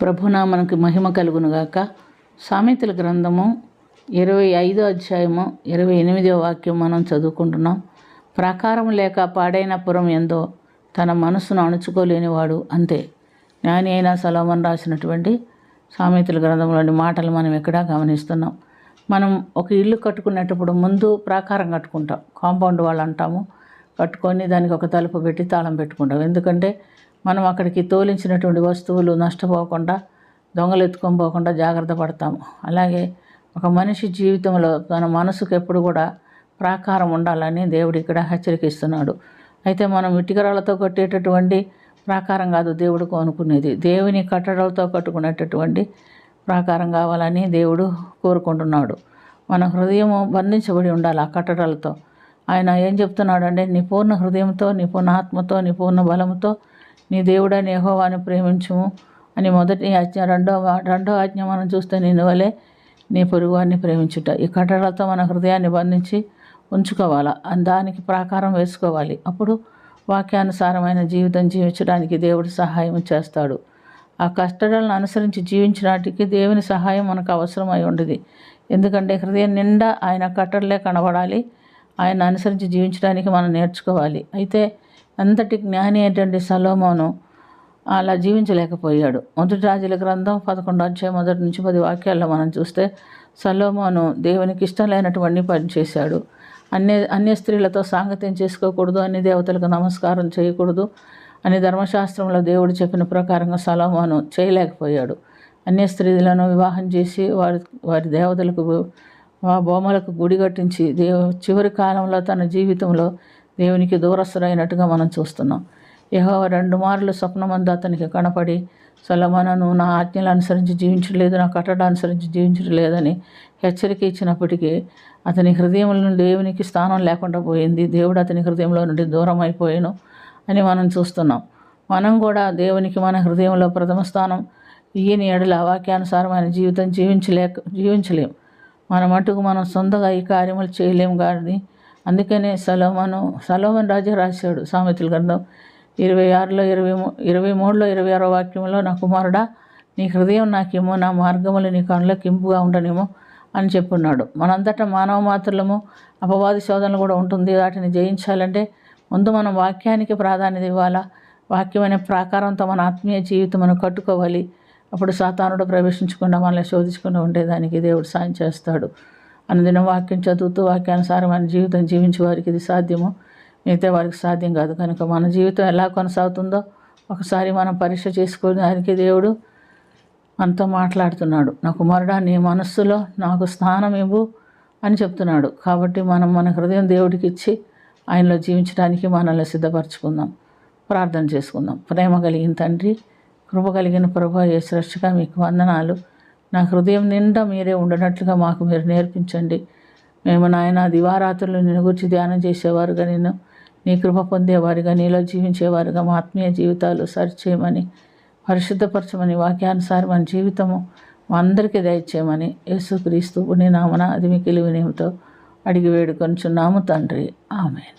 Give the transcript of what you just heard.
ప్రభునామనకు మహిమ కలుగునుగాక. సామెతల గ్రంథము 25వ అధ్యాయము 28వ వాక్యం మనం చదువుకుంటున్నాం. ప్రాకారం లేక పాడైన పురం ఎందో తన మనసును అణుచుకోలేనివాడు అంతే. జ్ఞాని అయిన సొలొమోను రాసినటువంటి సామెతల గ్రంథంలోని మాటలు మనం ఎక్కడ గమనిస్తున్నాం. మనం ఒక ఇల్లు కట్టుకునేటప్పుడు ముందు ప్రాకారం కట్టుకుంటాం, కాంపౌండ్ వాళ్ళు అంటాము. కట్టుకొని దానికి ఒక తలుపు పెట్టి తాళం పెట్టుకుంటాం. ఎందుకంటే మనం అక్కడికి తోలించినటువంటి వస్తువులు నష్టపోకుండా, దొంగలు ఎత్తుకొని పోకుండా జాగ్రత్త పడతాము. అలాగే ఒక మనిషి జీవితంలో తన మనసుకు ఎప్పుడు కూడా ప్రాకారం ఉండాలని దేవుడు ఇక్కడ హెచ్చరికిస్తున్నాడు. అయితే మనం ఇటుకరాలతో కట్టేటటువంటి ప్రాకారం కాదు దేవుడు అనుకునేది, దేవుని కట్టడాలతో కట్టుకునేటటువంటి ప్రాకారం కావాలని దేవుడు కోరుకుంటున్నాడు. మన హృదయము బంధించబడి ఉండాలి ఆ కట్టడాలతో. ఆయన ఏం చెప్తున్నాడంటే, నీ పూర్ణ హృదయంతో, నీ పూర్ణ ఆత్మతో, నీ పూర్ణ బలముతో నీ దేవుడైన యెహోవాను ప్రేమించుము అని మొదటి ఆజ్ఞ. రెండో ఆజ్ఞ మనం చూస్తే, నిన్ను వలె నీ పొరుగువాన్ని ప్రేమించుట. ఈ కట్టడాలతో మన హృదయాన్ని బంధించి ఉంచుకోవాలా, దానికి ప్రాకారం వేసుకోవాలి. అప్పుడు వాక్యానుసారమైన జీవితం జీవించడానికి దేవుడు సహాయం చేస్తాడు. ఆ కట్టడాలను అనుసరించి జీవించడానికి దేవుని సహాయం మనకు అవసరమై ఉండేది. ఎందుకంటే హృదయం నిండా ఆయన కట్టడలే కనబడాలి. ఆయన అనుసరించి జీవించడానికి మనం నేర్చుకోవాలి. అయితే అంతటి జ్ఞాని ఏంటంటే సొలొమోను అలా జీవించలేకపోయాడు. మొదటి రాజుల గ్రంథం 11వ అధ్యాయం 1 నుంచి 10 వాక్యాల్లో మనం చూస్తే, సొలొమోను దేవునికి ఇష్టం లేనటువంటి పని చేశాడు. అన్య స్త్రీలతో సాంగత్యం చేసుకోకూడదు, అన్ని దేవతలకు నమస్కారం చేయకూడదు అని ధర్మశాస్త్రంలో దేవుడు చెప్పిన ప్రకారంగా సొలొమోను చేయలేకపోయాడు. అన్య స్త్రీలను వివాహం చేసి వారి దేవతలకు బొమ్మలకు గుడి కట్టించి చివరి కాలంలో తన జీవితంలో దేవునికి దూరస్తుడైనట్టుగా మనం చూస్తున్నాం. యెహోవా 2 మార్లు స్వప్నమందు అతనికి కనపడి, సొలొమోను, నువ్వు నా ఆజ్ఞలు అనుసరించి జీవించలేదు, నా కట్టడ అనుసరించి జీవించలేదని హెచ్చరిక ఇచ్చినప్పటికీ అతని హృదయంలో నుండి దేవునికి స్థానం లేకుండా పోయింది. దేవుడు అతని హృదయంలో నుండి దూరం అయిపోయాను అని మనం చూస్తున్నాం. మనం కూడా దేవునికి మన హృదయంలో ప్రథమ స్థానం ఇయ్యని ఎడల వాక్యానుసారమైన జీవితం జీవించలేం. మన మటుకు మనం సొంతగా ఈ కార్యములు చేయలేము. కానీ అందుకనే సొలొమోను రాజు రాశాడు సామెతల గ్రంథం 26లో 23లో 26వ వాక్యంలో, నా కుమారుడా, నీ హృదయం నాకేమో, నా మార్గములు నీ కళ్ళకి ఇంపుగా ఉండనేమో అని చెప్పున్నాడు. మనంతటా మానవ మాత్రలము అపవాది శోధనలు కూడా ఉంటుంది. వాటిని జయించాలంటే ముందు మనం వాక్యానికి ప్రాధాన్యత ఇవ్వాలా. వాక్యమైన ప్రాకారంతో మన ఆత్మీయ జీవితం మనం కట్టుకోవాలి. అప్పుడు సాతానుడు ప్రవేశించకుండా మనల్ని శోధించకుండా ఉండేదానికి దేవుడు సాయం చేస్తాడు. అనుదినం వాక్యం చదువుతూ వాక్యానుసారమైన జీవితం జీవించే వారికి ఇది సాధ్యము, మిగతా వారికి సాధ్యం కాదు. కనుక మన జీవితం ఎలా కొనసాగుతుందో ఒకసారి మనం పరీక్ష చేసుకోవడానికి దేవుడు మనతో మాట్లాడుతున్నాడు. నా కుమారుడా, నీ మనస్సులో నాకు స్థానం ఇవ్వు అని చెప్తున్నాడు. కాబట్టి మనం మన హృదయం దేవుడికి ఇచ్చి ఆయనలో జీవించడానికి మనల్ని సిద్ధపరచుకుందాం. ప్రార్థన చేసుకుందాం. ప్రేమ కలిగిన తండ్రి, కృప కలిగిన ప్రభువా యేసు రక్షక, మీకు వందనాలు. నా హృదయం నిండా మీరే ఉండనట్లుగా మాకు మీరు నేర్పించండి. మేము నాయన దివారాత్రులు నిన్ను గురించి ధ్యానం చేసేవారుగా, నీ కృప పొందేవారుగా, నీలో జీవించేవారుగా మా ఆత్మీయ జీవితాలు సరిచేయమని, పరిశుద్ధపరచమని, వాక్యానుసారమైన జీవితము మా అందరికీ దయచేయమని యేసుక్రీస్తు పుణ్యనామన అది మిక్కిలి వినయంతో అడిగి వేడుకొనుచున్నాము తండ్రి. ఆమేన్.